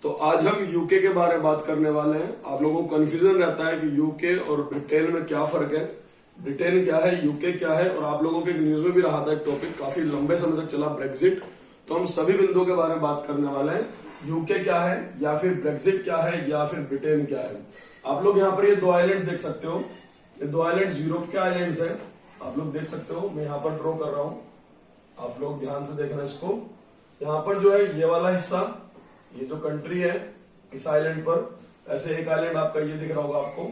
तो आज हम यूके के बारे में बात करने वाले हैं। आप लोगों को कंफ्यूजन रहता है कि यूके और ब्रिटेन में क्या फर्क है, ब्रिटेन क्या है, यूके क्या है। और आप लोगों के न्यूज में भी रहा था एक टॉपिक, काफी लंबे समय तक चला, ब्रेक्जिट। तो हम सभी बिंदुओं के बारे में बात करने वाले हैं। यूके क्या है, या फिर ब्रेक्जिट क्या है, या फिर ब्रिटेन क्या है। आप लोग यहाँ पर ये दो आइलैंड्स देख सकते हो। ये दो आइलैंड्स यूरोप के आइलैंड्स है, आप लोग देख सकते हो। मैं यहाँ पर ड्रॉ कर रहा हूँ, आप लोग ध्यान से देखना इसको। यहाँ पर जो है ये वाला हिस्सा, ये जो कंट्री है इस आइलैंड पर, ऐसे एक आइलैंड आपका ये दिख रहा होगा आपको।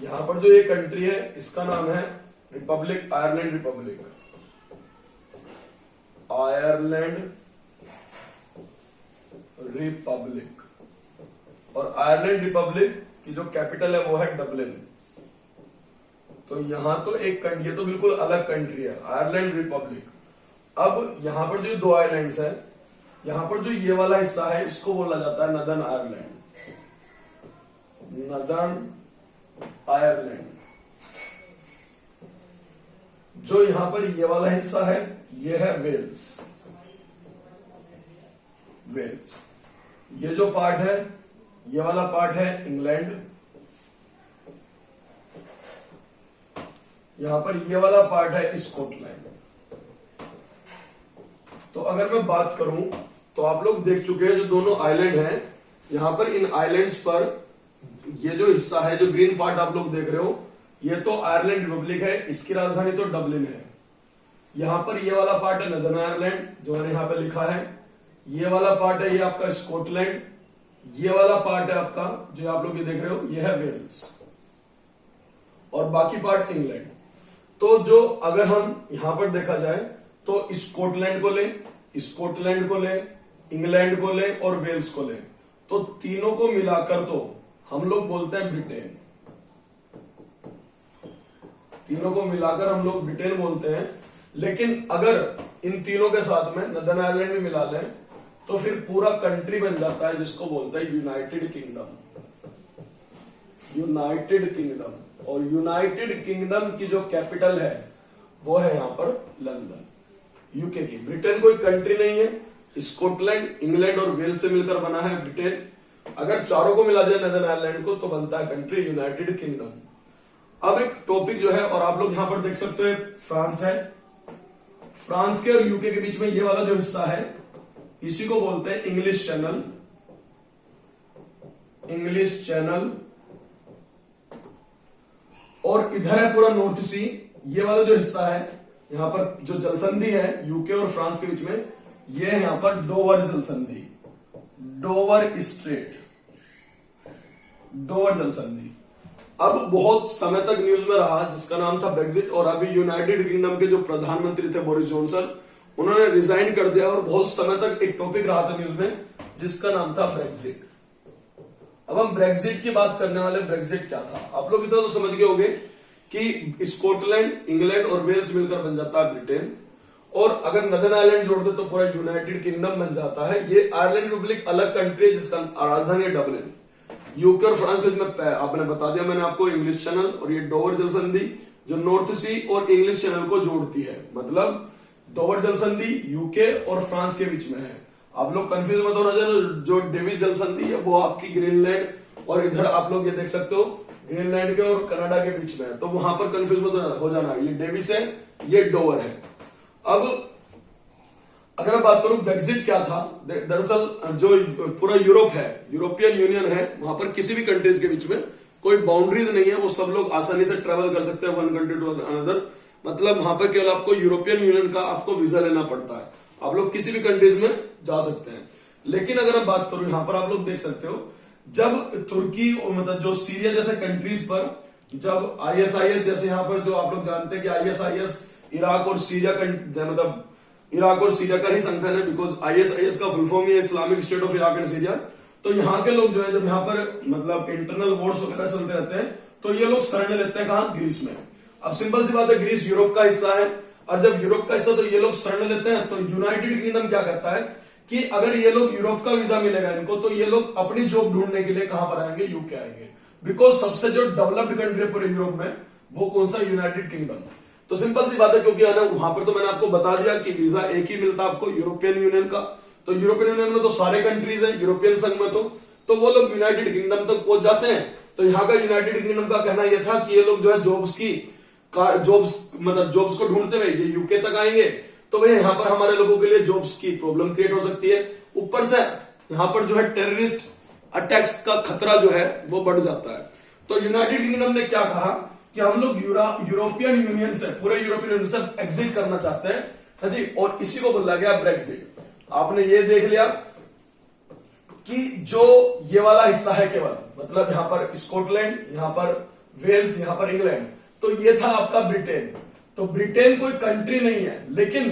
यहां पर जो ये कंट्री है इसका नाम है Republic Ireland Republic. Ireland Republic. और आयरलैंड रिपब्लिक की जो कैपिटल है वो है डबलिन। तो यहां तो एक ये तो बिल्कुल अलग कंट्री है, आयरलैंड रिपब्लिक। अब यहां पर जो दो आइलैंड्स है, यहां पर जो ये वाला हिस्सा है इसको बोला जाता है नदर्न आयरलैंड। Northern Ireland. जो यहां पर ये वाला हिस्सा है ये है वेल्स। वेल्स। ये जो पार्ट है, ये वाला पार्ट है इंग्लैंड। यहां पर ये वाला पार्ट है स्कॉटलैंड। तो अगर मैं बात करूं तो आप लोग देख चुके हैं जो दोनों आइलैंड हैं, यहां पर इन आइलैंड्स पर ये जो हिस्सा है, जो ग्रीन पार्ट आप लोग देख रहे हो, ये तो आयरलैंड रिपब्लिक है, इसकी राजधानी तो डबलिन है। यहां पर ये वाला पार्ट है नदर्न आयरलैंड, जो मैंने यहां पे लिखा है। ये वाला पार्ट है ये आपका स्कॉटलैंड। ये वाला पार्ट है आपका जो आप लोग ये देख रहे हो, ये है वेल्स। और बाकी पार्ट इंग्लैंड। तो जो अगर हम यहां पर देखा जाए तो स्कॉटलैंड को ले, स्कॉटलैंड को ले, इंग्लैंड को ले और वेल्स को ले, तो तीनों को मिलाकर तो हम लोग बोलते हैं ब्रिटेन। तीनों को मिलाकर हम लोग ब्रिटेन बोलते हैं। लेकिन अगर इन तीनों के साथ में नदर्न आयरलैंड भी मिला लें तो फिर पूरा कंट्री बन जाता है, जिसको बोलते हैं यूनाइटेड किंगडम। United kingdom. और यूनाइटेड किंगडम की जो कैपिटल है वो है यहां पर लंदन, यूके की। ब्रिटेन कोई कंट्री नहीं है, स्कॉटलैंड, इंग्लैंड और वेल्स से मिलकर बना है ब्रिटेन। अगर चारों को मिला दिया नदर्न आयरलैंड को तो बनता है कंट्री यूनाइटेड किंगडम। अब एक टॉपिक जो है, और आप लोग यहां पर देख सकते हो फ्रांस है। फ्रांस के और यूके के बीच में ये वाला जो हिस्सा है इसी को बोलते हैं इंग्लिश चैनल। English channel. और इधर है पूरा नॉर्थ सी। ये वाला जो हिस्सा है, यहां पर जो जलसंधि है यूके और फ्रांस के बीच में, ये है यहां पर डोवर जलसंधि, डोवर स्ट्रेट, डोवर जलसंधि। अब बहुत समय तक न्यूज में रहा, जिसका नाम था ब्रेक्जिट। और अभी यूनाइटेड किंगडम के जो प्रधानमंत्री थे बोरिस जॉनसन, उन्होंने रिजाइन कर दिया। और बहुत समय तक एक टॉपिक रहा था न्यूज में जिसका नाम था ब्रेक्जिट। अब हम ब्रेक्जिट की बात करने वाले। ब्रेक्जिट क्या था, आप लोग इतना तो समझ गए होंगे कि स्कॉटलैंड, इंग्लैंड और वेल्स मिलकर बन जाता है ब्रिटेन। और अगर नदर्न आयरलैंड जोड़ दे तो पूरा यूनाइटेड किंगडम बन जाता है। ये आयरलैंड रिपब्लिक अलग कंट्री है जिसका राजधानी है डबलिन। यूके और फ्रांस के बीच में आपने बता दिया मैंने आपको इंग्लिश चैनल। और ये डोवर जलसंधि जो नॉर्थ सी और इंग्लिश चैनल को जोड़ती है, मतलब डोवर जलसंधि यूके और फ्रांस के बीच में है। आप लोग कंफ्यूज मत होना, जो डेविस जलसंधि है वो आपकी ग्रीनलैंड और इधर आप लोग ये देख सकते हो ग्रीनलैंड के और कनाडा के बीच में है। तो वहां पर कंफ्यूज मत हो जाना, ये डेविस है, ये डोवर है। अब अगर मैं बात करूं ब्रेक्जिट क्या था, दरअसल जो पूरा यूरोप है, यूरोपियन यूनियन है, वहां पर किसी भी कंट्रीज के बीच में कोई बाउंड्रीज नहीं है। वो सब लोग आसानी से ट्रेवल कर सकते हैं वन कंट्री टू अनदर। मतलब वहां पर केवल आपको यूरोपियन यूनियन का आपको वीजा लेना पड़ता है, आप लोग किसी भी कंट्रीज में जा सकते हैं। लेकिन अगर मैं बात करूं, यहां पर आप लोग देख सकते हो, जब तुर्की और मतलब जो सीरिया जैसे कंट्रीज पर जब आईएसआईएस, जैसे यहां पर जो आप लोग जानते हैं कि आईएसआईएस इराक और सीरिया मतलब इराक और सीरिया का ही संगठन है, बिकॉज आईएसआईएस का फुल फॉर्म है Islamic state of Iraq and Syria. तो यहाँ के लोग जो है, जब यहाँ पर मतलब इंटरनल वॉर्स वगैरह चलते रहते हैं तो ये लोग शरण लेते हैं कहां, ग्रीस में। अब सिंपल सी बात है, ग्रीस यूरोप का हिस्सा है, और जब यूरोप का हिस्सा तो ये लोग शरण लेते हैं। तो यूनाइटेड किंगडम क्या करता है कि अगर ये लोग यूरोप का वीजा मिलेगा इनको, तो ये लोग अपनी जॉब ढूंढने के लिए कहां पर आएंगे, यूके आएंगे। बिकॉज सबसे जो डेवलप्ड कंट्री पूरे यूरोप में वो कौन सा, यूनाइटेड किंगडम। तो सिंपल सी बात है, क्योंकि है ना वहां पर तो मैंने आपको बता दिया कि वीजा एक ही मिलता आपको यूरोपियन यूनियन का। तो यूरोपियन यूनियन में तो सारे कंट्रीज है, यूरोपियन संघ में तो वो लोग यूनाइटेड किंगडम तक पहुंच जाते हैं। तो यहाँ का यूनाइटेड किंगडम का कहना यह था कि ये लोग जो है जॉब्स को ढूंढते हुए ये यूके तक आएंगे, तो वही यहाँ पर हमारे लोगों के लिए जॉब्स की प्रॉब्लम क्रिएट हो सकती है। ऊपर से यहाँ पर जो है टेररिस्ट अटैक्स का खतरा जो है वो बढ़ जाता है। तो यूनाइटेड किंगडम ने क्या कहा कि हम लोग यूरोपियन यूनियन से, पूरे यूरोपियन यूनियन से एग्जिट करना चाहते हैं, हाँ जी, और इसी को बोला गया ब्रेक्जिट। आपने ये देख लिया कि जो ये वाला हिस्सा है केवल, मतलब यहां पर स्कॉटलैंड, यहां पर वेल्स, यहां पर इंग्लैंड, तो ये था आपका ब्रिटेन। तो ब्रिटेन कोई कंट्री नहीं है, लेकिन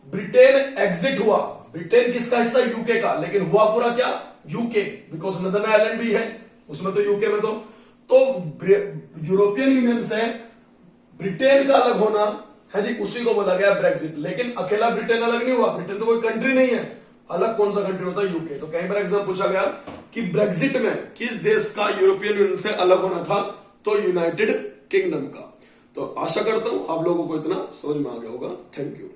ब्रिटेन एग्जिट हुआ। ब्रिटेन किसका हिस्सा? यूके का, लेकिन हुआ पूरा क्या? यूके, बिकॉज नदर्न आयरलैंड भी है उसमें, तो यूके में तो यूरोपियन यूनियन से ब्रिटेन का अलग होना है जी, उसी को बोला गया ब्रेक्जिट। लेकिन अकेला ब्रिटेन अलग नहीं हुआ, ब्रिटेन तो कोई कंट्री नहीं है, अलग कौन सा कंट्री होता है? यूके। तो कई बार एग्जाम पूछा गया कि ब्रेक्जिट में किस देश का यूरोपियन यूनियन से अलग होना था? तो यूनाइटेड किंगडम का। तो आशा करता हूं आप लोगों को इतना समझ में आ गया होगा। Thank you.